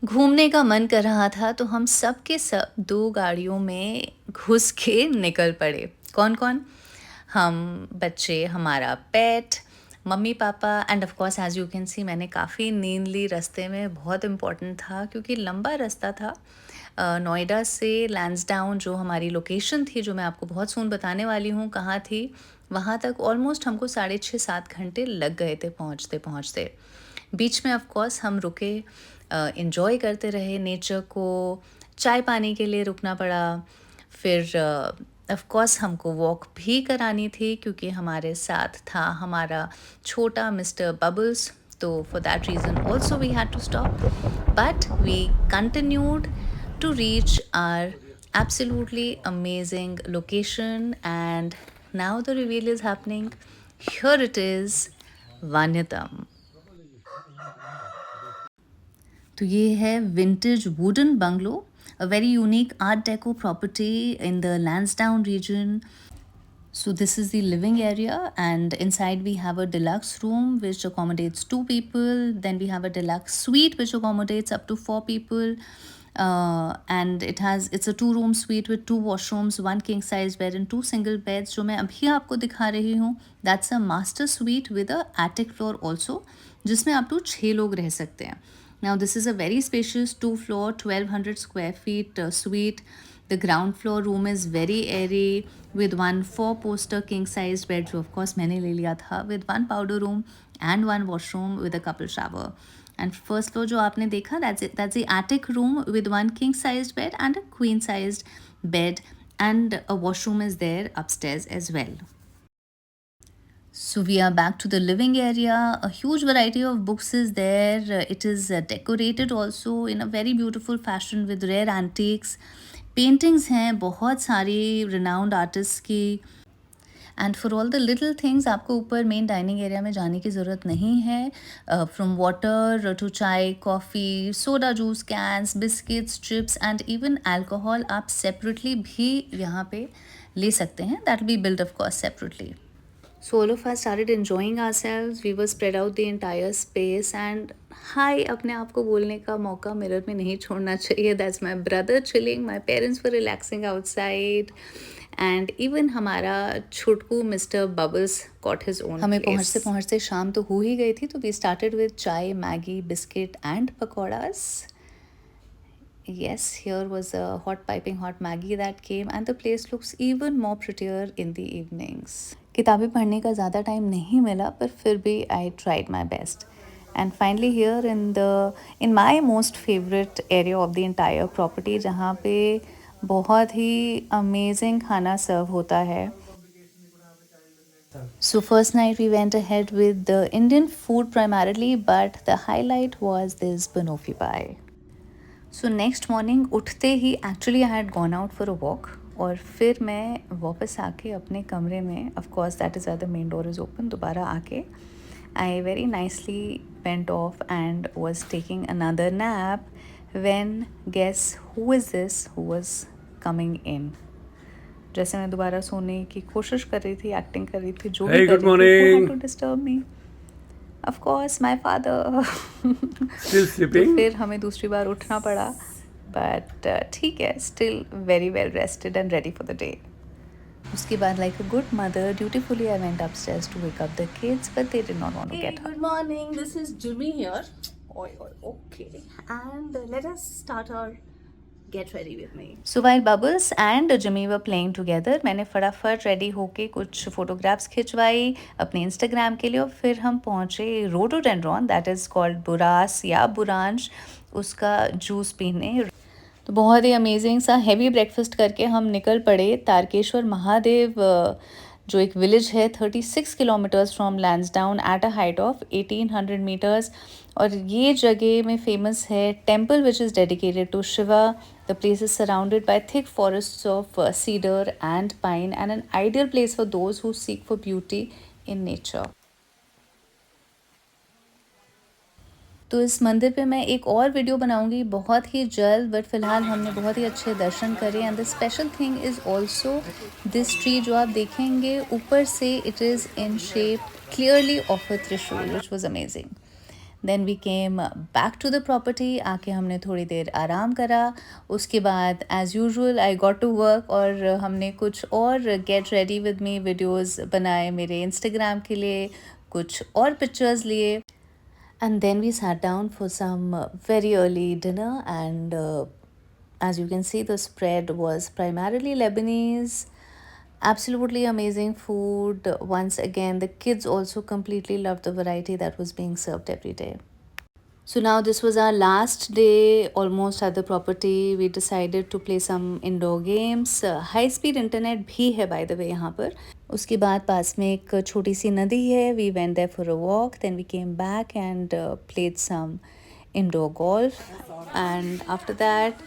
घूमने का मन कर रहा था तो हम सब के सब 2 गाड़ियों में घुस के निकल पड़े। कौन-कौन? हम, बच्चे, हमारा पेट, मम्मी-पापा and of course as you can see मैंने काफ़ी नींद ली रास्ते में, बहुत इम्पोर्टेंट था क्योंकि लंबा रास्ता था। नोएडा से लैंसडाउन जो हमारी लोकेशन थी, जो मैं आपको बहुत सून बताने वाली हूँ कहाँ थी, वहाँ तक ऑलमोस्ट हमको साढ़े 6-7 घंटे लग गए थे पहुँचते-पहुँचते। बीच में ऑफ कोर्स हम रुके, एन्जॉय करते रहे नेचर को, चाय पानी के लिए रुकना पड़ा। फिर ऑफ कोर्स हमको वॉक भी करानी थी क्योंकि हमारे साथ था हमारा छोटा मिस्टर बबल्स, तो for that reason also we had to stop, but we continued to reach our absolutely amazing location. And now the reveal is happening. Here it is, Vanyatam. तो ये है vintage wooden bungalow, a very unique art deco property in the Lansdowne region. So this is the living area, and inside we have a deluxe room which accommodates 2 people. Then we have a deluxe suite which accommodates up to 4 people. And it's a 2 room suite with 2 washrooms, 1 king size bed and 2 single beds. जो मैं अभी आपको दिखा रही हूँ, that's a master suite with a attic floor also, जिसमें up to 6 लोग रह सकते हैं. Now this is a very spacious 2 floor 1200 square feet suite. The ground floor room is very airy with 1 4-poster king sized bed, जो of course मैंने ले लिया था, with 1 powder room and 1 washroom with a couple shower. And first floor जो आपने देखा, that's the attic room with 1 king sized bed and a queen sized bed, and a washroom is there upstairs as well. So we are back to the living area. A huge variety of books is there. It is decorated also in a very beautiful fashion with rare antiques. Paintings हैं बहुत सारी renowned artists की. And for all the little things आपको ऊपर main dining area में जाने की ज़रूरत नहीं है. From water to chai, coffee, soda juice cans, biscuits, chips and even alcohol आप सेपरेटली भी यहाँ पे ले सकते हैं. That be billed of course separately. So all of us started enjoying ourselves. We were spread out the entire space, and हाय अपने आप को बोलने का मौका मिरर में नहीं छोड़ना चाहिए. That's my brother chilling. My parents were relaxing outside. And even हमारा छुटकू mister Bubbles got his own हमें place. पहुँचते पहुँचते शाम तो हो ही गई थी, तो we started with चाय, Maggi, biscuit and pakoras. Yes, here was a hot piping hot Maggie that came, and the place looks even more prettier in the evenings. किताबें पढ़ने का ज़्यादा टाइम नहीं मिला, पर फिर भी I tried my best. And finally here in my most favorite area of the entire property, जहाँ पे बहुत ही amazing खाना सर्व होता है. So first night we went ahead with the Indian food primarily, but the highlight was this banoffee pie. So next morning उठते ही actually I had gone out for a walk, और फिर मैं वापस आके अपने कमरे में, of course that is the main door is open, दोबारा आके I very nicely went off and was taking another nap when guess who is this who was coming in. जैसे मैं दोबारा सोने की कोशिश कर रही थी, एक्टिंग कर रही थी, जो भी कर रही थी, to disturb me. Of course, my father. Still sleeping? तो फिर हमें दूसरी बार उठना पड़ा, but ठीक है, still very well rested and ready for the day. उसके बाद like a good mother, dutifully I went upstairs to wake up the kids, but they did not want to get up. Good morning, this is Jimmy here. Okay. And let us start our get ready with me. So while Bubbles and Jimmy were playing together, मैंने फटाफट ready होके कुछ photographs खिंचवाई अपने Instagram के लिए, और फिर हम पहुँचे रोडोडेंड्रॉन, दैट इज़ कॉल्ड बुरास या बुरांश, उसका जूस पीने. तो बहुत ही अमेजिंग सा हेवी ब्रेकफास्ट करके हम निकल पड़े तारकेश्वर महादेव, जो एक विलेज है 36 kilometres from Lansdowne at a height of 1800 metres. और ये जगह में फेमस है temple which is dedicated to Shiva. The place is surrounded by thick forests of cedar and pine, and an ideal place for those who seek for beauty in nature. तो इस मंदिर पे मैं एक और वीडियो बनाऊंगी बहुत ही जल्द, बट फिलहाल हमने बहुत ही अच्छे दर्शन करे. And the special thing is also this tree जो आप देखेंगे ऊपर से, it is in shape clearly of a trishul, which was amazing. Then we came back to the property, आके हमने थोड़ी देर आराम करा। उसके बाद as usual I got to work, और हमने कुछ और get ready with me videos बनाए मेरे इंस्टाग्राम के लिए, कुछ और पिक्चर्स लिए। And then we sat down for some very early dinner, and as you can see, the spread was primarily Lebanese. Absolutely amazing food. Once again, the kids also completely loved the variety that was being served every day. So now this was our last day almost at the property. We decided to play some indoor games. High speed internet भी है by the way यहाँ पर। उसके बाद पास में एक छोटी सी नदी है. We went there for a walk. Then we came back and played some indoor golf. And after that,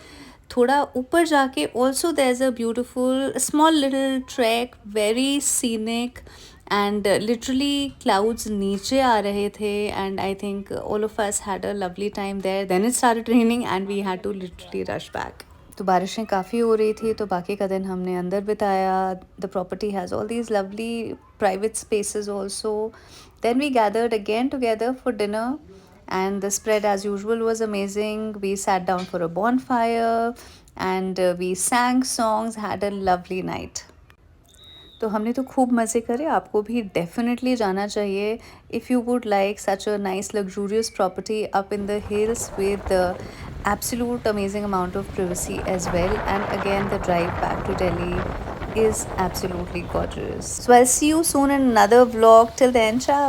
थोड़ा ऊपर जाके also there's a beautiful small little trek, very scenic. And literally clouds नीचे आ रहे थे, and I think all of us had a lovely time there. Then it started raining and we had to literally rush back. तो बारिशें काफ़ी हो रही थी, तो बाकी का दिन हमने अंदर बिताया. The property has all these lovely private spaces also. Then we gathered again together for dinner, and the spread as usual was amazing. We sat down for a bonfire and we sang songs, had a lovely night. तो हमने तो खूब मज़े करे. आपको भी definitely जाना चाहिए if you would like such a nice luxurious property up in the hills with absolute amazing amount of privacy as well. And again, the drive back to Delhi is absolutely gorgeous. So I'll see you soon in another vlog. Till then, ciao.